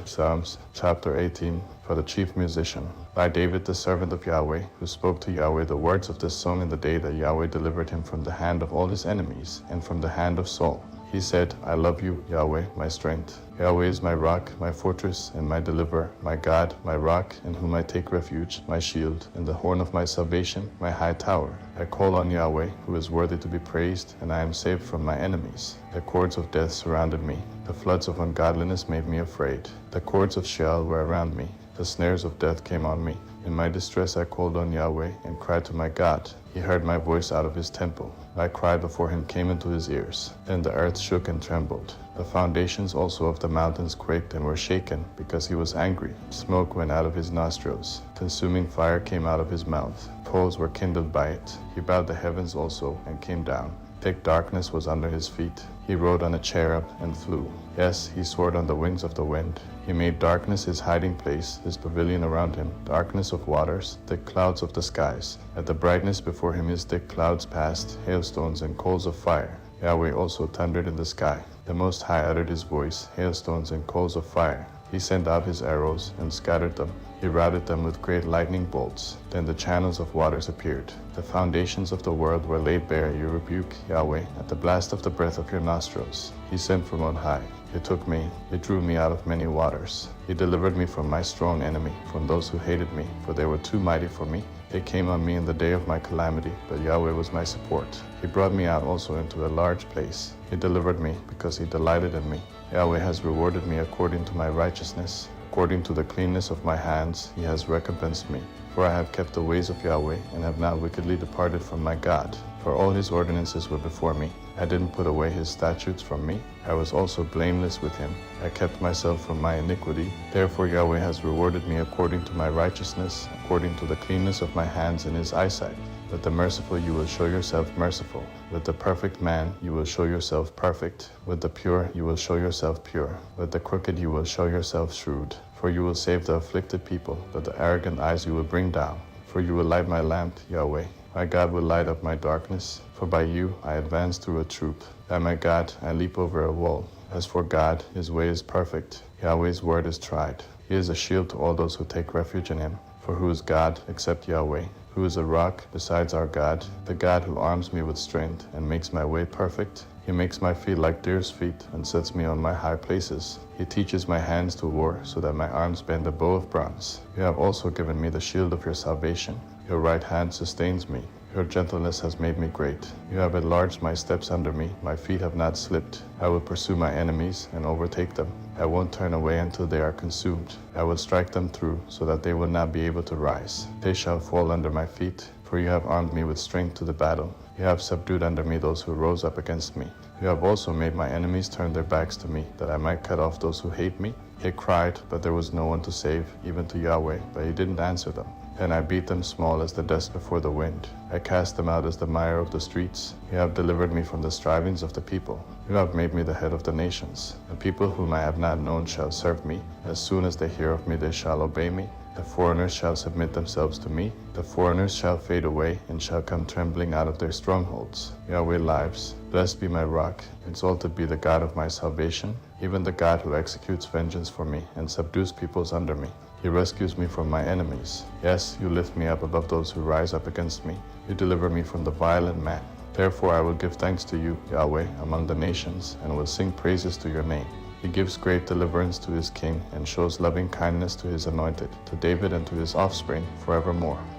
Psalms chapter 18 for the chief musician. By David the servant of Yahweh, who spoke to Yahweh the words of this song in the day that Yahweh delivered him from the hand of all his enemies and from the hand of Saul. He said, I love you, Yahweh, my strength. Yahweh is my rock, my fortress, and my deliverer, my God, my rock, in whom I take refuge, my shield, and the horn of my salvation, my high tower. I call on Yahweh, who is worthy to be praised, and I am saved from my enemies. The cords of death surrounded me. The floods of ungodliness made me afraid. The cords of Sheol were around me. The snares of death came on me. In my distress I called on Yahweh and cried to my God. He heard my voice out of his temple. My cry before him came into his ears. Then the earth shook and trembled. The foundations also of the mountains quaked and were shaken, because he was angry. Smoke went out of his nostrils. Consuming fire came out of his mouth. Coals were kindled by it. He bowed the heavens also and came down. Thick darkness was under his feet. He rode on a cherub and flew. Yes, he soared on the wings of the wind. He made darkness his hiding place, his pavilion around him, darkness of waters, thick clouds of the skies. At the brightness before him his thick clouds passed, hailstones and coals of fire. Yahweh also thundered in the sky. The Most High uttered his voice, hailstones and coals of fire. He sent out his arrows and scattered them. He routed them with great lightning bolts. Then the channels of waters appeared. The foundations of the world were laid bare. You rebuke, Yahweh, at the blast of the breath of your nostrils. He sent from on high. He took me. He drew me out of many waters. He delivered me from my strong enemy, from those who hated me, for they were too mighty for me. They came on me in the day of my calamity, but Yahweh was my support. He brought me out also into a large place. He delivered me because he delighted in me. Yahweh has rewarded me according to my righteousness. According to the cleanness of my hands, he has recompensed me. For I have kept the ways of Yahweh, and have not wickedly departed from my God. For all his ordinances were before me. I didn't put away his statutes from me. I was also blameless with him. I kept myself from my iniquity. Therefore Yahweh has rewarded me according to my righteousness, according to the cleanness of my hands in his eyesight. With the merciful you will show yourself merciful. With the perfect man you will show yourself perfect. With the pure you will show yourself pure. With the crooked you will show yourself shrewd. For you will save the afflicted people, but the arrogant eyes you will bring down. For you will light my lamp, Yahweh. My God will light up my darkness. For by you I advance through a troop. By my God I leap over a wall. As for God, his way is perfect. Yahweh's word is tried. He is a shield to all those who take refuge in him. For who is God except Yahweh? Who is a rock besides our God? The God who arms me with strength and makes my way perfect. He makes my feet like deer's feet and sets me on my high places. He teaches my hands to war so that my arms bend a bow of bronze. You have also given me the shield of your salvation. Your right hand sustains me. Your gentleness has made me great. You have enlarged my steps under me. My feet have not slipped. I will pursue my enemies and overtake them. I won't turn away until they are consumed. I will strike them through so that they will not be able to rise. They shall fall under my feet, for you have armed me with strength to the battle. You have subdued under me those who rose up against me. You have also made my enemies turn their backs to me, that I might cut off those who hate me. They cried, but there was no one to save, even to Yahweh, but he didn't answer them. And I beat them small as the dust before the wind. I cast them out as the mire of the streets. You have delivered me from the strivings of the people. You have made me the head of the nations. The people whom I have not known shall serve me. As soon as they hear of me, they shall obey me. The foreigners shall submit themselves to me. The foreigners shall fade away and shall come trembling out of their strongholds. Yahweh lives. Blessed be my rock. Exalted be the God of my salvation, even the God who executes vengeance for me and subdues peoples under me. He rescues me from my enemies. Yes, you lift me up above those who rise up against me. You deliver me from the violent man. Therefore I will give thanks to you, Yahweh, among the nations, and will sing praises to your name. He gives great deliverance to his king and shows loving kindness to his anointed, to David and to his offspring forevermore.